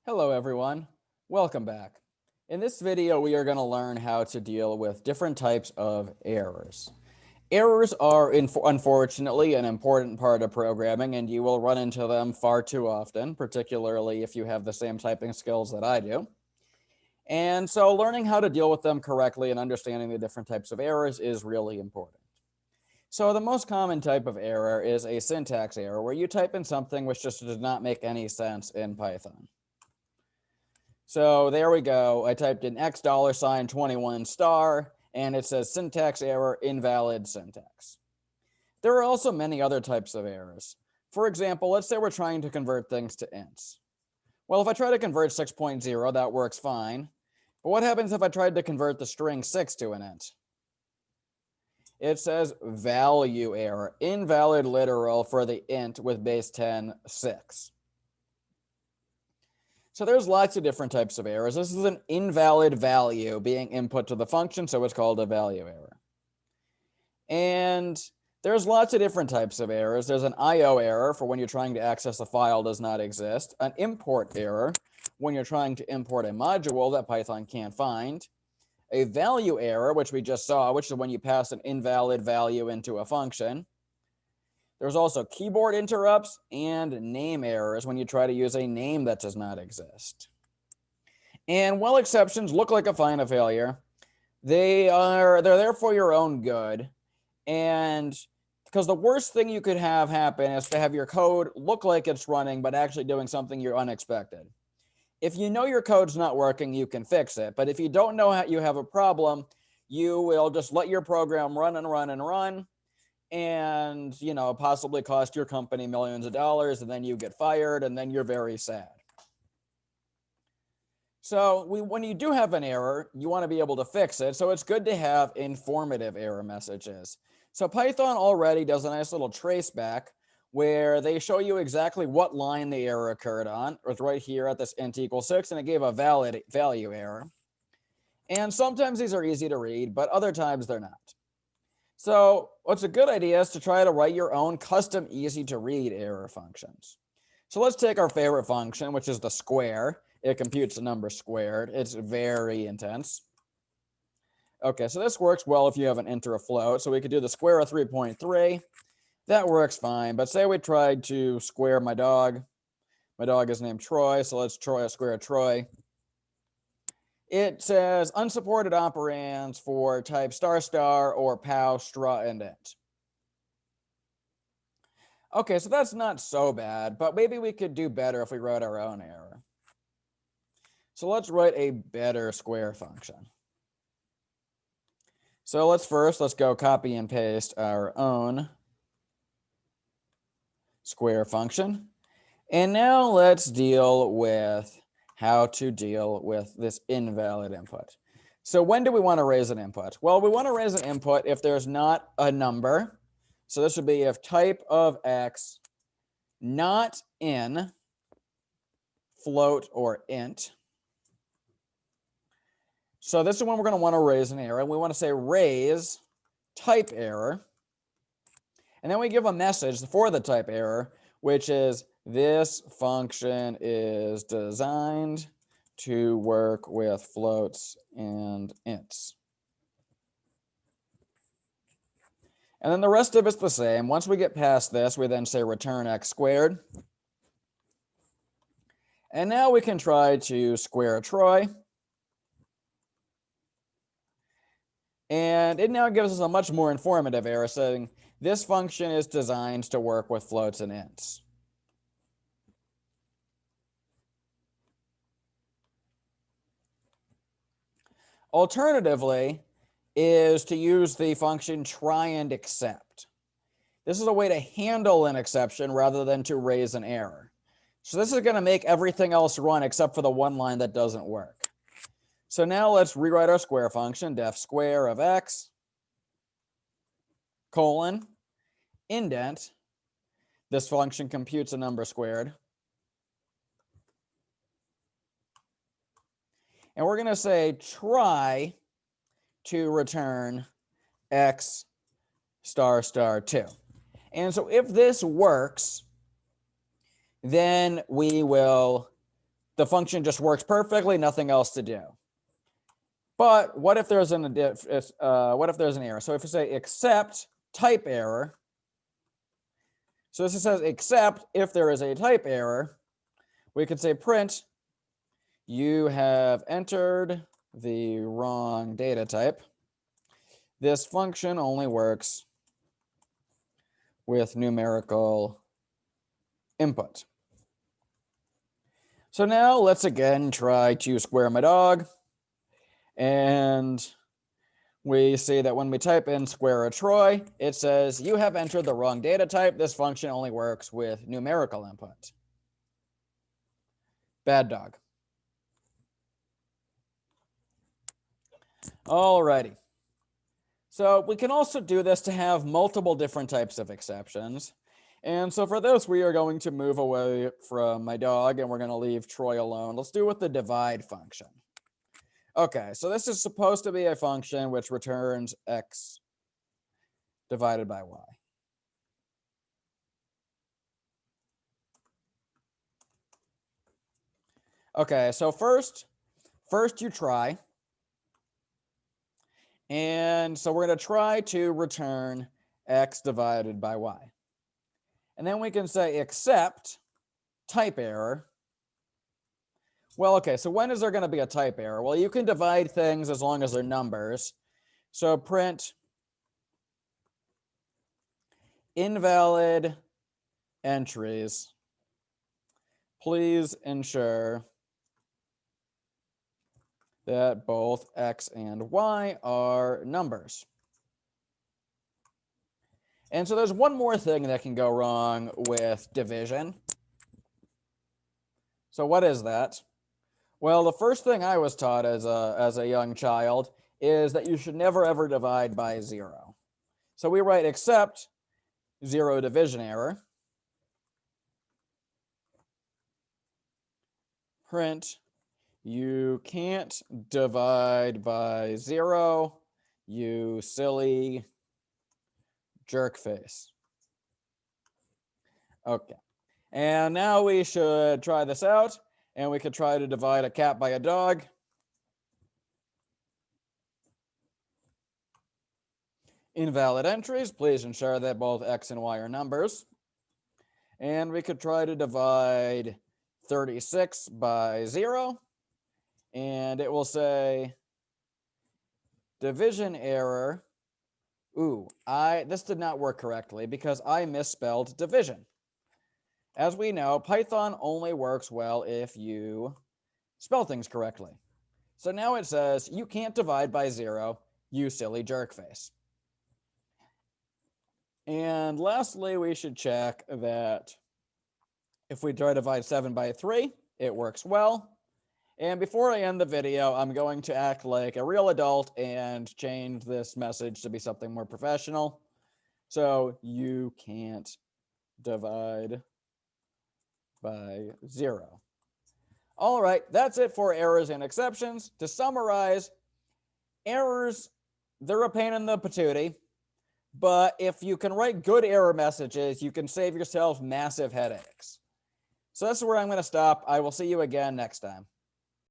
Hello everyone, welcome back. In this video we are going to learn how to deal with different types of errors. Errors are unfortunately an important part of programming and you will run into them far too often, particularly if you have the same typing skills that I do. And so learning how to deal with them correctly and understanding the different types of errors is really important. So the most common type of error is a syntax error where you type in something which just does not make any sense in Python. So there we go. I typed in $21 star and it says syntax error, invalid syntax. There are also many other types of errors. For example, let's say we're trying to convert things to ints. Well, if I try to convert 6.0, that works fine. But what happens if I tried to convert the string 6 to an int? It says value error, invalid literal for the int with base 10, 6. So there's lots of different types of errors. This is an invalid value being input to the function, so it's called a value error. And there's lots of different types of errors. There's an IO error for when you're trying to access a file does not exist, an import error when you're trying to import a module that Python can't find, a value error, which we just saw, which is when you pass an invalid value into a function. There's also keyboard interrupts and name errors when you try to use a name that does not exist. And while exceptions look like a final failure, they're there for your own good. And because the worst thing you could have happen is to have your code look like it's running, but actually doing something you're unexpected. If you know your code's not working, you can fix it. But if you don't know how you have a problem, you will just let your program run and run and run. And, possibly cost your company millions of dollars, and then you get fired, and then you're very sad. So when you do have an error, you want to be able to fix it. So it's good to have informative error messages. So Python already does a nice little trace back where they show you exactly what line the error occurred on. It's right here at this int equals 6, and it gave a valid value error. And sometimes these are easy to read, but other times they're not. So what's a good idea is to try to write your own custom easy to read error functions. So let's take our favorite function, which is the square. It computes the number squared. It's very intense. Okay, so this works well if you have an int or a float. So we could do the square of 3.3. That works fine. But say we tried to square my dog. My dog is named Troy, so let's square Troy. It says unsupported operands for type star or pow, str, and int. Okay, so that's not so bad, but maybe we could do better if we wrote our own error. So let's write a better square function. So let's go copy and paste our own square function. And now let's deal with how to deal with this invalid input. So when do we want to raise an input? Well, we want to raise an input if there's not a number. So this would be if type of x not in float or int. So this is when we're going to want to raise an error. And we want to say raise type error. And then we give a message for the type error, which is this function is designed to work with floats and ints. And then the rest of it's the same. Once we get past this, we then say return x squared. And now we can try to square Troy. And it now gives us a much more informative error saying this function is designed to work with floats and ints. Alternatively is to use the function try and except. This is a way to handle an exception rather than to raise an error. So this is going to make everything else run except for the one line that doesn't work. So now let's rewrite our square function, def square of x, colon, indent. This function computes a number squared. And we're going to say try to return x star 2. And so if this works, then we will the function just works perfectly, nothing else to do. But what if there's an error? So if you say except type error, so this says except if there is a type error, we could say print, you have entered the wrong data type. This function only works with numerical input. So now let's again try to square my dog. And we see that when we type in square a Troy, it says you have entered the wrong data type. This function only works with numerical input. Bad dog. Alrighty. So we can also do this to have multiple different types of exceptions. And so for this, we are going to move away from my dog and we're going to leave Troy alone. Let's do with the divide function. Okay, so this is supposed to be a function which returns x divided by y. Okay, so first you try. And so we're going to try to return x divided by y. And then we can say except type error. Well, okay, so when is there going to be a type error? Well, you can divide things as long as they're numbers. So print invalid entries. Please ensure that both x and y are numbers. And so there's one more thing that can go wrong with division. So what is that? Well, the first thing I was taught as a young child is that you should never ever divide by 0. So we write except 0 division error. Print, you can't divide by 0, you silly jerk face. Okay. And now we should try this out. And we could try to divide a cat by a dog. Invalid entries. Please ensure that both x and y are numbers. And we could try to divide 36 by 0. And it will say division error. Ooh, this did not work correctly because I misspelled division. As we know, Python only works well if you spell things correctly. So now it says, you can't divide by 0, you silly jerkface. And lastly, we should check that if we try to divide 7 by 3, it works well. And before I end the video, I'm going to act like a real adult and change this message to be something more professional. So you can't divide by 0. All right, that's it for errors and exceptions. To summarize, errors, they're a pain in the patootie, but if you can write good error messages, you can save yourself massive headaches. So that's where I'm going to stop. I will see you again next time.